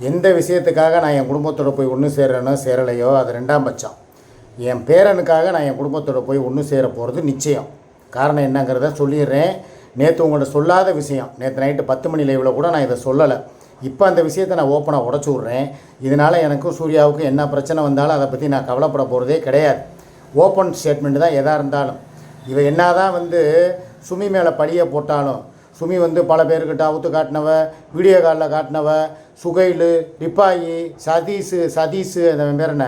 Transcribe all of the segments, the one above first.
எந்த விஷயத்துக்காக நான் என் குடும்பத்தோடு போய் ஒன்று சேர்றேனோ சேரலையோ அது ரெண்டாம் பட்சம். என் பேரனுக்காக நான் என் குடும்பத்தோடு போய் ஒன்று சேர போகிறது நிச்சயம். காரணம் என்னங்கிறத சொல்லிடுறேன். நேற்று உங்கள்கிட்ட சொல்லாத விஷயம், நேற்று நைட்டு 10 மணி லைவில் கூட நான் இதை சொல்லலை. இப்போ அந்த விஷயத்தை நான் ஓப்பனாக உடச்சி விட்றேன். இதனால் எனக்கும் சூர்யாவுக்கும் என்ன பிரச்சனை வந்தாலும் அதை பற்றி நான் கவலைப்பட போகிறதே கிடையாது. ஓப்பன் ஸ்டேட்மெண்ட்டு தான் எதாக இருந்தாலும். இவ என்ன தான் சுமி மேலே பழியை போட்டாலும், சுமி பல பேர்கிட்ட அவுத்து காட்டினவ, வீடியோ காலில் காட்டினவ, சுகைலு, ரிப்பாயி, சதீஸு அந்த பேர் என்ன,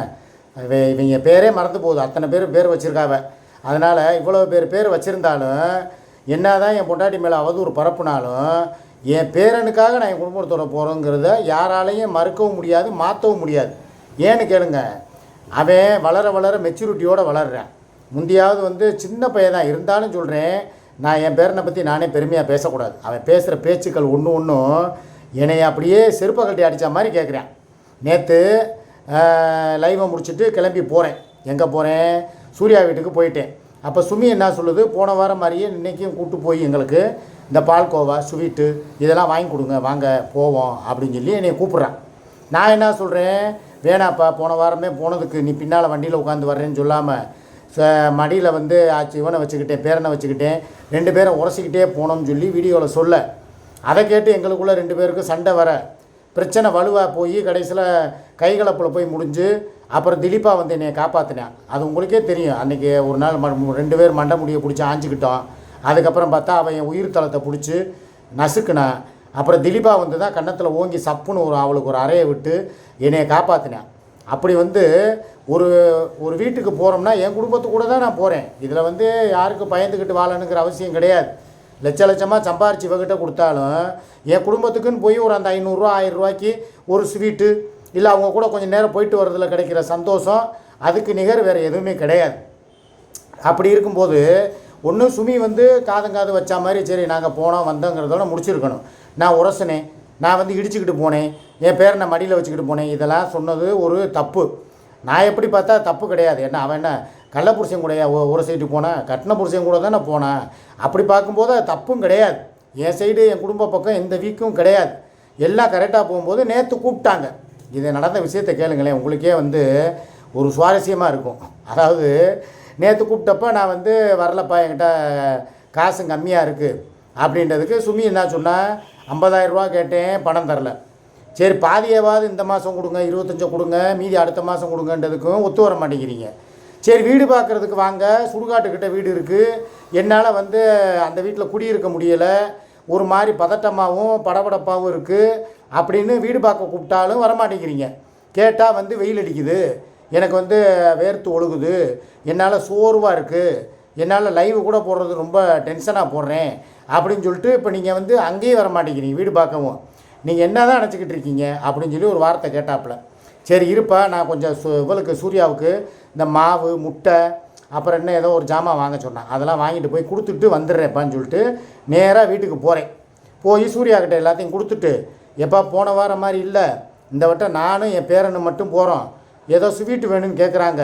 இவங்க பேரே மறந்து போகுது. அத்தனை பேர் வச்சுருக்காவ. அதனால் இவ்வளோ பேர் வச்சுருந்தாலும் என்ன தான் என் பொண்டாட்டி மேலே அவதூறு பரப்புனாலும் என் பேரனுக்காக நான் என் குடும்பத்தோட போகிறோங்கிறத யாராலையும் மறுக்கவும் முடியாது, மாற்றவும் முடியாது. ஏன்னு கேளுங்க, அவன் வளர மெச்சூரிட்டியோடு வளர்றேன். முந்தியாவது சின்ன பையன் தான் இருந்தாலும் சொல்கிறேன், நான் என் பேரனை பற்றி நானே பெருமையாக பேசக்கூடாது. அவன் பேசுகிற பேச்சுக்கள் ஒன்றும் என்னை அப்படியே செருப்பை கட்டி அடித்த மாதிரி கேட்குறேன். நேற்று லைவை முடிச்சுட்டு கிளம்பி போகிறேன். எங்கே போகிறேன்? சூர்யா வீட்டுக்கு போயிட்டேன். அப்போ சுமி என்ன சொல்லுது, போன வாரம் மாதிரியே இன்றைக்கும் கூப்பிட்டு போய் எங்களுக்கு இந்த பால்கோவா, ஸ்வீட்டு இதெல்லாம் வாங்கி கொடுங்க, வாங்க போவோம் அப்படின்னு சொல்லி என்னை கூப்பிட்றான். நான் என்ன சொல்கிறேன், வேணாப்பா, போன வாரமே போனதுக்கு நீ பின்னால் வண்டியில் உட்காந்து வர்றேன்னு சொல்லாமல் மடியில் ஆச்சு இவனை வச்சுக்கிட்டேன், பேரனை வச்சுக்கிட்டேன், 2 பேரை உரசிக்கிட்டே போனோம்னு சொல்லி வீடியோவில் சொல்ல, அதை கேட்டு எங்களுக்குள்ளே 2 பேருக்கு சண்டை வர, பிரச்சனை வலுவாக போய் கடைசியில் கைகலப்பில் போய் முடிஞ்சு அப்புறம் திலீப்பா என்னை காப்பாற்றினேன். அது உங்களுக்கே தெரியும். அன்றைக்கி ஒரு நாள் 2 பேர் மண்டை முடியை பிடிச்சி ஆஞ்சிக்கிட்டோம். அதுக்கப்புறம் பார்த்தா அவன் என் உயிர் தளத்தை பிடிச்சி நசுக்குனான். அப்புறம் திலீப்பா தான் கன்னத்தில் ஓங்கி சப்புன்னு அவளுக்கு ஒரு அறையை விட்டு என்னை காப்பாற்றினேன். அப்படி ஒரு வீட்டுக்கு போகிறோம்னா என் குடும்பத்து கூட தான் நான் போகிறேன். இதில் யாருக்கு பயந்துக்கிட்டு வாழணுங்கிற அவசியம் கிடையாது. லட்சமாக சம்பாரிச்சு இவகிட்ட கொடுத்தாலும் என் குடும்பத்துக்குன்னு போய் ஒரு அந்த 500 ரூபா 1000 ரூபாய்க்கு ஒரு ஸ்வீட்டு இல்லை அவங்க கூட கொஞ்சம் நேரம் போயிட்டு வரதில் கிடைக்கிற சந்தோஷம் அதுக்கு நிகர் வேறு எதுவுமே கிடையாது. அப்படி இருக்கும்போது ஒன்று சுமி காது வச்சா மாதிரி சரி நாங்கள் போனோம் வந்தோங்கிறதோட முடிச்சிருக்கணும். நான் உரசினேன், நான் இடிச்சுக்கிட்டு போனேன், என் பேரனை மடியில் வச்சுக்கிட்டு போனேன். இதெல்லாம் சொன்னது ஒரு தப்பு. நான் எப்படி பார்த்தா தப்பு கிடையாது. என்ன அவன் என்ன கள்ள புருஷன் கூட ஒரு சைடு போனேன், கட்டின புருஷன் கூட தானே போனேன். அப்படி பார்க்கும்போது அது தப்பும் கிடையாது. என் சைடு என் குடும்ப பக்கம் எந்த வீக்கும் கிடையாது. எல்லாம் கரெக்டாக போகும்போது நேற்று கூப்பிட்டாங்க. இது நடந்த விஷயத்தை கேளுங்களேன், உங்களுக்கே ஒரு சுவாரஸ்யமாக இருக்கும். அதாவது நேற்று கூப்பிட்டப்போ நான் வரலப்பா, என்கிட்ட காசு கம்மியாக இருக்குது அப்படின்றதுக்கு சுமி என்ன சொன்னால் 50,000 ரூபா கேட்டேன், பணம் தரல. சரி பாதியாவது இந்த மாதம் கொடுங்க, 25 கொடுங்க, மீதி அடுத்த மாதம் கொடுங்கன்றதுக்கும் ஒத்து வர மாட்டேங்கிறீங்க. சரி வீடு பார்க்குறதுக்கு வாங்க, சுடுகாட்டுக்கிட்ட வீடு இருக்குது, என்னால் அந்த வீட்டில் குடியிருக்க முடியலை, ஒரு மாதிரி பதட்டமாகவும் படபடப்பாகவும் இருக்குது அப்படின்னு வீடு பார்க்க கூப்பிட்டாலும் வரமாட்டேங்கிறீங்க. கேட்டால் வெயில் அடிக்குது, எனக்கு வேர்த்து ஒழுகுது, என்னால் சோர்வாக இருக்குது, என்னால் லைவ் கூட போடுறது ரொம்ப டென்ஷனாக போடுறேன் அப்படின்னு சொல்லிட்டு இப்போ நீங்கள் அங்கேயும் வர மாட்டேங்கிறீங்க. வீடு பார்க்கவும் நீங்கள் என்ன தான் நினச்சிக்கிட்டு இருக்கீங்க அப்படின்னு சொல்லி ஒரு வார்த்தை கேட்டாப்புல. சரி இருப்பா, நான் கொஞ்சம் இவளுக்கு சூர்யாவுக்கு இந்த மாவு முட்டை அப்புறம் என்ன ஏதோ ஒரு ஜாமான் வாங்க சொன்னேன், அதெல்லாம் வாங்கிட்டு போய் கொடுத்துட்டு வந்துடுறேப்பான்னு சொல்லிட்டு நேராக வீட்டுக்கு போகிறேன். போய் சூர்யாக்கிட்ட எல்லாத்தையும் கொடுத்துட்டு, எப்போ போன வாரம் மாதிரி இல்லை, இந்த வட்டம் நானும் என் பேரனு மட்டும் போகிறோம், ஏதோ ஸ்வீட்டு வேணும்னு கேட்குறாங்க,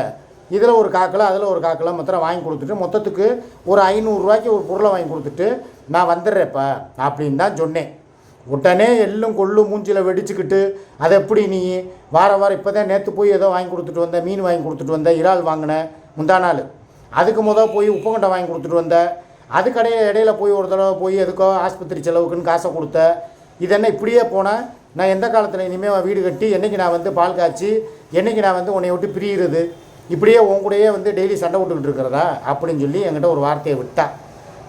இதில் ஒரு காக்கில் அதில் ஒரு காக்கில் மொத்தம் வாங்கி கொடுத்துட்டு மொத்தத்துக்கு ஒரு 500 ரூபாய்க்கு ஒரு பொருளை வாங்கி கொடுத்துட்டு நான் வந்துடுறேப்பா அப்படின்னு தான் சொன்னேன். உடனே எள்ளும் கொள்ளும் மூஞ்சில் வெடிச்சுக்கிட்டு, அதை எப்படி நீ வாரம் இப்போ தான் நேற்று போய் ஏதோ வாங்கி கொடுத்துட்டு வந்த, மீன் வாங்கி கொடுத்துட்டு வந்த, இறால் வாங்கினேன் முந்தா நாள், அதுக்கு போய் உப்புக்கண்டை வாங்கி கொடுத்துட்டு வந்த, அது இடையில போய் ஒரு தடவை போய் எதுக்கோ ஆஸ்பத்திரி செலவுக்குன்னு காசை கொடுத்த, இதென்ன இப்படியே போனால் நான் எந்த காலத்தில் இனிமேல் வீடு கட்டி என்றைக்கு நான் பால் காய்ச்சி என்றைக்கு நான் உன்னை விட்டு பிரியிறது, இப்படியே உங்கூடையே டெய்லி சண்டை விட்டுக்கிட்டு இருக்கிறதா அப்படின்னு சொல்லி என்கிட்ட ஒரு வார்த்தையை விட்டா.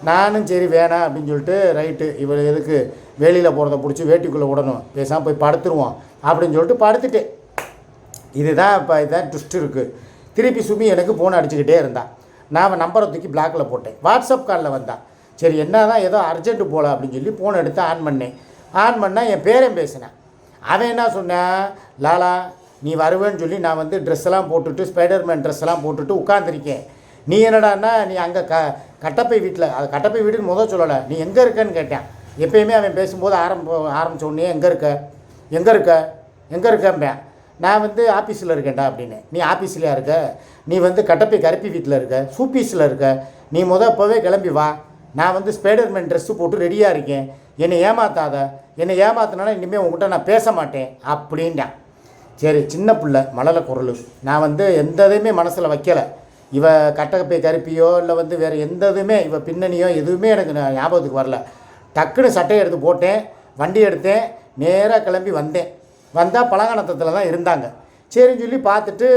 நானும் சரி வேணாம் அப்படின்னு சொல்லிட்டு ரைட்டு, இவள் எதுக்கு வெளியில் போகிறத பிடிச்சி வேட்டிக்குள்ளே விடணும், பேசாமல் போய் படுத்துருவோம் அப்படின்னு சொல்லிட்டு படுத்துட்டேன். இதுதான் ட்விஸ்ட் இருக்குது. திருப்பி சுமி எனக்கு ஃபோன் அடிச்சுக்கிட்டே இருந்தான். நான் நம்பரை தூக்கி பிளாக்கில் போட்டேன். வாட்ஸ்அப் காலில் வந்தான். சரி என்ன தான் ஏதோ அர்ஜென்ட்டு போகல அப்படின்னு சொல்லி ஃபோன் எடுத்து ஆன் பண்ணேன். ஆன் பண்ணால் என் பேரையும் பேசினேன். அவன் என்ன சொன்னான், லாலா நீ வருவேன்னு சொல்லி நான் ட்ரெஸ்ஸெல்லாம் போட்டுட்டு ஸ்பைடர்மேன் ட்ரெஸ்ஸெல்லாம் போட்டுட்டு உட்காந்துருக்கேன், நீ என்னடான்னா நீ அங்கே கட்டப்பை வீட்டில், அது கட்டப்பை வீடுன்னு சொல்லலை, நீ எங்கே இருக்கன்னு கேட்டேன். எப்பயுமே அவன் பேசும்போது ஆரம்பித்த உடனே எங்கே இருக்கேன்பேன். நான் ஆஃபீஸில் இருக்கேன்டா அப்படின்னு. நீ ஆஃபீஸ்லையா இருக்க, நீ கட்டப்பை கருப்பி வீட்டில் இருக்க, சூப்பீஸில் இருக்க, நீ இப்போவே கிளம்பி வா, நான் ஸ்பைடர்மேன் ட்ரெஸ்ஸு போட்டு ரெடியாக இருக்கேன், என்னை ஏமாத்தாத, என்னை ஏமாத்தினா இனிமேல் உங்ககிட்ட நான் பேச மாட்டேன் அப்படின்ட்டான். சரி, சின்ன பிள்ளை மழலை குரல், நான் வந்து எந்த இதையுமே மனசில் வைக்கலை. இவ கட்டப்பை கருப்பியோ இல்லை வந்து வேறு எந்த இதுவுமே இவ பின்னணியோ எதுவுமே எனக்கு ஞாபகத்துக்கு வரல. டக்குன்னு சட்டையை எடுத்து போட்டேன், வண்டி எடுத்தேன், நேராக கிளம்பி வந்தேன். வந்தால் பழங்கானத்தத்தில் தான் இருந்தாங்க. சரின்னு சொல்லி பார்த்துட்டு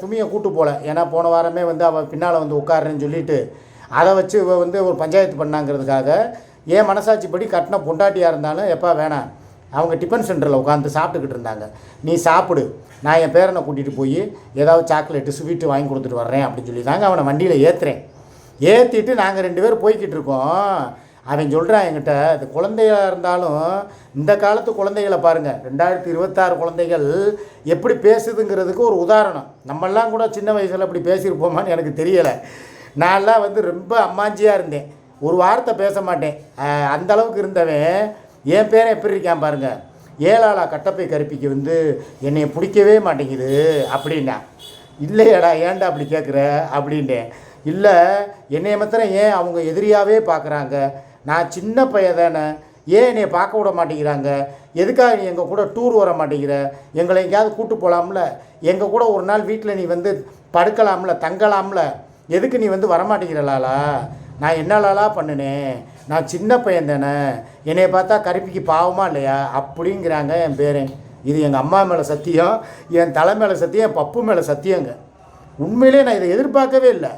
சுமியை கூட்டு போகல. ஏன்னா போன வாரமே வந்து அவள் பின்னால் வந்து உட்காருன்னு சொல்லிவிட்டு அதை வச்சு இவ வந்து ஒரு பஞ்சாயத்து பண்ணாங்கிறதுக்காக ஏன் மனசாட்சிப்படி கட்டின பொண்டாட்டியாக இருந்தாலும் எப்போ வேணாம், அவங்க டிஃபன் சென்டரில் உட்காந்து சாப்பிட்டுக்கிட்டு இருந்தாங்க. நீ சாப்பிடு, நான் என் பேரனை கூட்டிகிட்டு போய் ஏதாவது சாக்லேட்டு ஸ்வீட்டு வாங்கி கொடுத்துட்டு வர்றேன் அப்படின்னு சொல்லி தாங்க அவனை வண்டியில் ஏற்றுறேன். ஏற்றிட்டு நாங்கள் 2 பேர் போய்கிட்டு இருக்கோம். அவன் சொல்கிறான் என்கிட்ட, அது குழந்தையாக இருந்தாலும் இந்த காலத்து குழந்தைகளை பாருங்கள், 2026 குழந்தைகள் எப்படி பேசுதுங்கிறதுக்கு ஒரு உதாரணம். நம்மெல்லாம் கூட சின்ன வயசில் இப்படி பேசியிருப்போமான்னு எனக்கு தெரியலை. நான்லாம் வந்து ரொம்ப அம்மாஞ்சியாக இருந்தேன், ஒரு வார்த்தை பேச மாட்டேன், அந்தளவுக்கு இருந்தவன் என் பேரை எப்படி இருக்கான் பாருங்கள். ஏழாளா கட்டப்பை கருப்பிக்கு வந்து என்னை பிடிக்கவே மாட்டேங்குது அப்படின்னா. இல்லையாடா ஏன்டா அப்படி கேட்குற அப்படின்ட்டேன். இல்லை, என்னைய மாத்திரம் ஏன் அவங்க எதிரியாகவே பார்க்குறாங்க, நான் சின்ன பையன் தானே, ஏன் என்னை பார்க்க விட மாட்டேங்கிறாங்க, எதுக்காக நீ எங்கள் கூட டூர் வர மாட்டேங்கிற, எங்களை எங்கேயாவது கூட்டு போகலாம்ல, எங்கள் கூட ஒரு நாள் வீட்டில் நீ வந்து படுக்கலாம்ல, தங்கலாம்ல, எதுக்கு நீ வந்து வரமாட்டேங்கிறலாலா, நான் என்னலாலா பண்ணினேன், நான் சின்ன பையன் தானே, என்னை பார்த்தா கருப்பிக்கு பாவமாக இல்லையா அப்படிங்கிறாங்க என் பேரன். இது எங்கள் அம்மா மேலே சத்தியம், என் தலை மேலே சத்தியம், என் பப்பு மேலே சத்தியங்க. உண்மையிலே நான் இதை எதிர்பார்க்கவே இல்லை.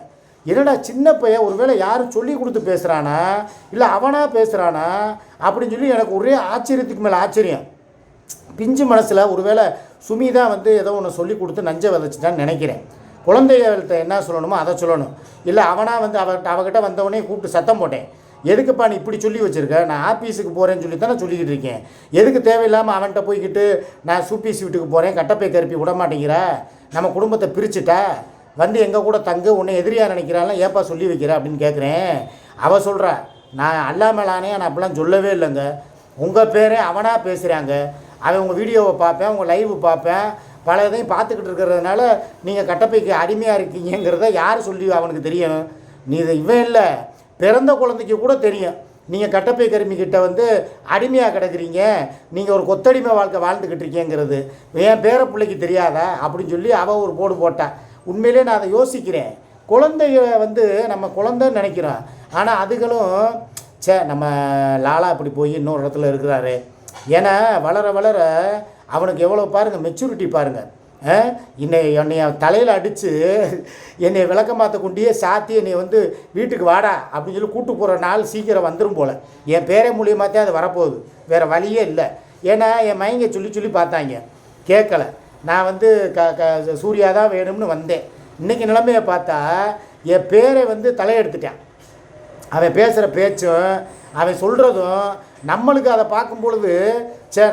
என்னடா சின்ன பையன் ஒருவேளை யாரும் சொல்லி கொடுத்து பேசுகிறானா இல்லை அவனாக பேசுகிறானா அப்படின்னு சொல்லி எனக்கு ஒரே ஆச்சரியத்துக்கு மேலே ஆச்சரியம். பிஞ்சு மனசில் ஒருவேளை சுமி தான் வந்து ஏதோ ஒன்று சொல்லி கொடுத்து நஞ்சை விதைச்சிட்டான்னு நினைக்கிறேன். குழந்தைகள்கிட்ட என்ன சொல்லணுமோ அதை சொல்லணும். இல்லை அவனாக வந்து அவகிட்ட வந்தவொடனே கூப்பிட்டு சத்தம் போட்டேன், எதுக்குப்பா நீ இப்படி சொல்லி வச்சுருக்க, நான் ஆஃபீஸுக்கு போகிறேன்னு சொல்லி தானே சொல்லிக்கிட்டு இருக்கேன், எதுக்கு தேவையில்லாமல் அவன்கிட்ட போய்கிட்டு நான் சூப்பீஸ் வீட்டுக்கு போகிறேன், கட்டப்பை கருப்பி விட மாட்டேங்கிற, நம்ம குடும்பத்தை பிரிச்சுட்டா, வந்து எங்கள் கூட தங்கு, உன்னை எதிரியாக நினைக்கிறாலாம், ஏப்பா சொல்லி வைக்கிற அப்படின்னு கேட்குறேன். அவள் சொல்கிறா, நான் அல்லாமலானே நான் அப்படிலாம் சொல்லவே இல்லைங்க, உங்கள் பேரே அவனாக பேசுகிறாங்க, அவன் உங்கள் வீடியோவை பார்ப்பேன், உங்கள் லைவு பார்ப்பேன், பல இதையும் பார்த்துக்கிட்டு இருக்கிறதுனால நீங்கள் கட்டப்பைக்கு அடிமையாக இருக்கீங்கிறத யார் சொல்லி அவனுக்கு தெரியும், நீ இவன் இல்லை பிறந்த குழந்தைக்கு கூட தெரியும், நீங்கள் கட்டப்பை கருமிக்கிட்ட வந்து அடிமையாக கிடக்குறீங்க, நீங்கள் ஒரு கொத்தடிமை வாழ்க்கை வாழ்ந்துக்கிட்டு இருக்கீங்கிறது என் பேர பிள்ளைக்கு தெரியாதா அப்படின்னு சொல்லி அவள் ஒரு போடு போட்டான். உண்மையிலே நான் அதை யோசிக்கிறேன். குழந்தைய வந்து நம்ம குழந்தைன்னு நினைக்கிறோம், ஆனால் அதுகளும் நம்ம லாலா இப்படி போய் இன்னொரு இடத்துல இருக்கிறாரு, ஏன்னா வளர வளர அவனுக்கு எவ்வளோ பாருங்கள் மெச்சூரிட்டி பாருங்கள். என்னைய தலையில் அடித்து என்னை விளக்க மாற்ற கொண்டே சாத்தி என்னை வந்து வீட்டுக்கு வாடா அப்படின்னு சொல்லி கூப்பிட்டு போகிற நாள் சீக்கிரம் வந்துடும் போல். என் பேரை மூலியமாக தான் அது வரப்போகுது, வேறு வழியே இல்லை. ஏன்னா என் மைங்க சொல்லி சொல்லி பார்த்தாங்க, கேட்கலை. நான் வந்து சூர்யா தான் வேணும்னு வந்தேன். இன்றைக்கி நிலைமையை பார்த்தா என் பேரை வந்து தலையெடுத்துட்டேன். அவன் பேசுகிற பேச்சும் அவன் சொல்கிறதும் நம்மளுக்கு அதை பார்க்கும் பொழுது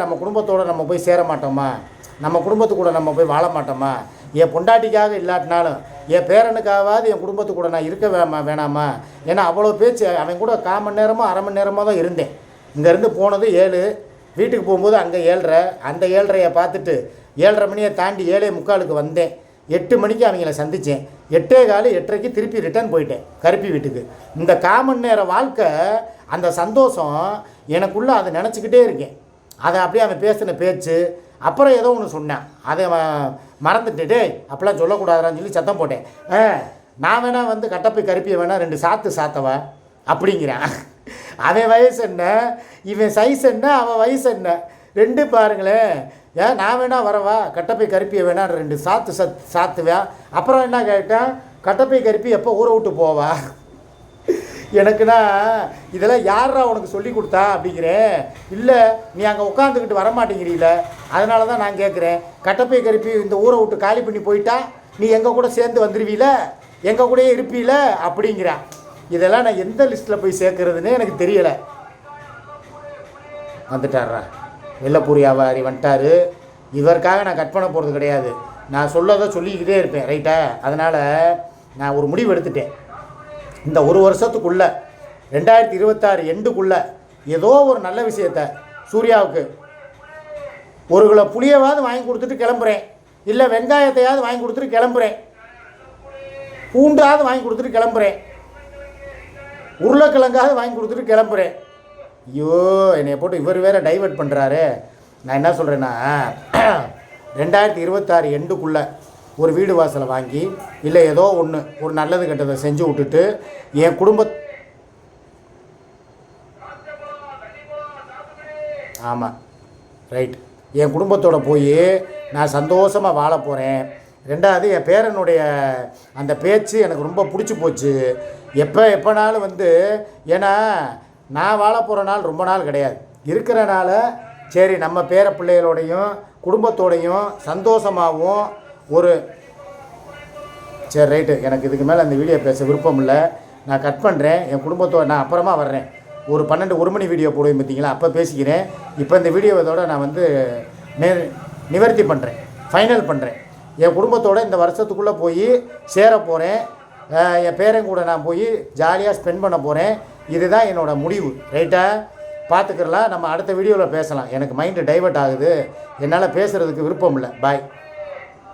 நம்ம குடும்பத்தோடு நம்ம போய் சேர மாட்டோமா, நம்ம குடும்பத்து கூட நம்ம போய் வாழ மாட்டோமா, என் பொண்டாட்டிக்காக இல்லாட்டினாலும் என் பேரனுக்காவது என் குடும்பத்து கூட நான் இருக்க வேணாமா. ஏன்னா அவ்வளோ பேச்சு. அவன் கூட 1/4 மணி நேரமோ 1/2 மணி நேரமாக தான் இருந்தேன். இங்கேருந்து போனது 7, வீட்டுக்கு போகும்போது அங்கே 7:30. அந்த 7:30 பார்த்துட்டு 7:30 மணியை தாண்டி 7:45 வந்தேன். 8 மணிக்கு அவங்கள சந்தித்தேன். 8:15 8:30 திருப்பி ரிட்டர்ன் போயிட்டேன் கருப்பி வீட்டுக்கு. இந்த 1/4 மணி நேர வாழ்க்கை, அந்த சந்தோஷம் எனக்குள்ளே அதை நினச்சிக்கிட்டே இருக்கேன். அதை அப்படியே அவன் பேசின பேச்சு. அப்புறம் ஏதோ ஒன்று சொன்னான், அதை மறந்துட்டு அப்படிலாம் சொல்லக்கூடாதான்னு சொல்லி சத்தம் போட்டேன். நான் வேணா வந்து கட்டப்பை கருப்பியை வேணா 2 சாத்து சாத்தவா அப்படிங்கிறான். அவன் வயசு என்ன, இவன் சைஸ் என்ன, அவன் வயசு என்ன, 2 பாருங்களேன். நான் வேணா வரவா, கட்டப்பை கருப்பியை வேணா 2 சாத்து சாத்துவேன். அப்புறம் என்ன கேட்டேன், கட்டப்பை கருப்பி எப்போ ஊரை விட்டு போவா, எனக்குன்னா இதெல்லாம் யாரா உனக்கு சொல்லி கொடுத்தா அப்படிங்கிறேன். இல்லை, நீ அங்கே உட்காந்துக்கிட்டு வரமாட்டேங்கிறீல, அதனால தான் நான் கேட்குறேன். கட்டப்பை கருப்பி இந்த ஊரை விட்டு காலி பண்ணி போயிட்டா நீ எங்கள் கூட சேர்ந்து வந்துடுவீல, எங்கள் கூடயே இருப்பீல அப்படிங்கிறான். இதெல்லாம் நான் எந்த லிஸ்ட்டில் போய் சேர்க்குறதுன்னு எனக்கு தெரியலை. வந்துட்டாரா வெள்ளப்பூரி வியாபாரி வந்துட்டார். இவருக்காக நான் கட் பண்ண போகிறது கிடையாது, நான் சொல்லதை சொல்லிக்கிட்டே இருப்பேன், ரைட்டா? அதனால் நான் ஒரு முடிவு எடுத்துட்டேன். இந்த 1 வருஷத்துக்குள்ளே 2026 எண்டுக்குள்ளே ஏதோ ஒரு நல்ல விஷயத்தை சூர்யாவுக்கு 1 கிலோ புளியவாவது வாங்கி கொடுத்துட்டு கிளம்புறேன், இல்லை வெங்காயத்தையாவது வாங்கி கொடுத்துட்டு கிளம்புறேன், பூண்டாவது வாங்கி கொடுத்துட்டு கிளம்புறேன், உருளைக்கிழங்காவது வாங்கி கொடுத்துட்டு கிளம்புறேன். ஐயோ என்னை போட்டு இவர் வேறு டைவர்ட் பண்ணுறாரு. நான் என்ன சொல்கிறேன்னா 2026 எண்டுக்குள்ளே ஒரு வீடு வாசலை வாங்கி இல்லை ஏதோ ஒன்று ஒரு நல்லது கெட்டதை செஞ்சு விட்டுட்டு என் ஆமாம் ரைட் என் குடும்பத்தோடு போய் நான் சந்தோஷமாக வாழ போகிறேன். ரெண்டாவது என் பேரனுடைய அந்த பேச்சு எனக்கு ரொம்ப பிடிச்சி போச்சு. எப்போனாலும் ஏன்னா நான் வாழ போகிற நாள் ரொம்ப நாள் கிடையாது. இருக்கிறனால சரி நம்ம பேர பிள்ளைகளோடையும் குடும்பத்தோடையும் சந்தோஷமாகவும் சரி ரைட்டு. எனக்கு இதுக்கு மேலே அந்த வீடியோ பேச விருப்பம் இல்லை. நான் கட் பண்ணுறேன். என் குடும்பத்தோடு நான் அப்புறமா வர்றேன். ஒரு 1 மணி வீடியோ போடுவேன் பார்த்தீங்களா, அப்போ பேசிக்கிறேன். இப்போ இந்த வீடியோவோட நான் நிவர்த்தி பண்ணுறேன், ஃபைனல் பண்ணுறேன். என் குடும்பத்தோடு இந்த வருஷத்துக்குள்ளே போய் சேர போகிறேன். என் பேரன் கூட நான் போய் ஜாலியாக ஸ்பெண்ட் பண்ண போகிறேன். இதுதான் என்னோடய முடிவு. ரைட்டா? பார்த்துக்கலாம். நம்ம அடுத்த வீடியோவில் பேசலாம். எனக்கு மைண்டு டைவர்ட் ஆகுது. என்னால் பேசுகிறதுக்கு விருப்பம் இல்லை. பாய்.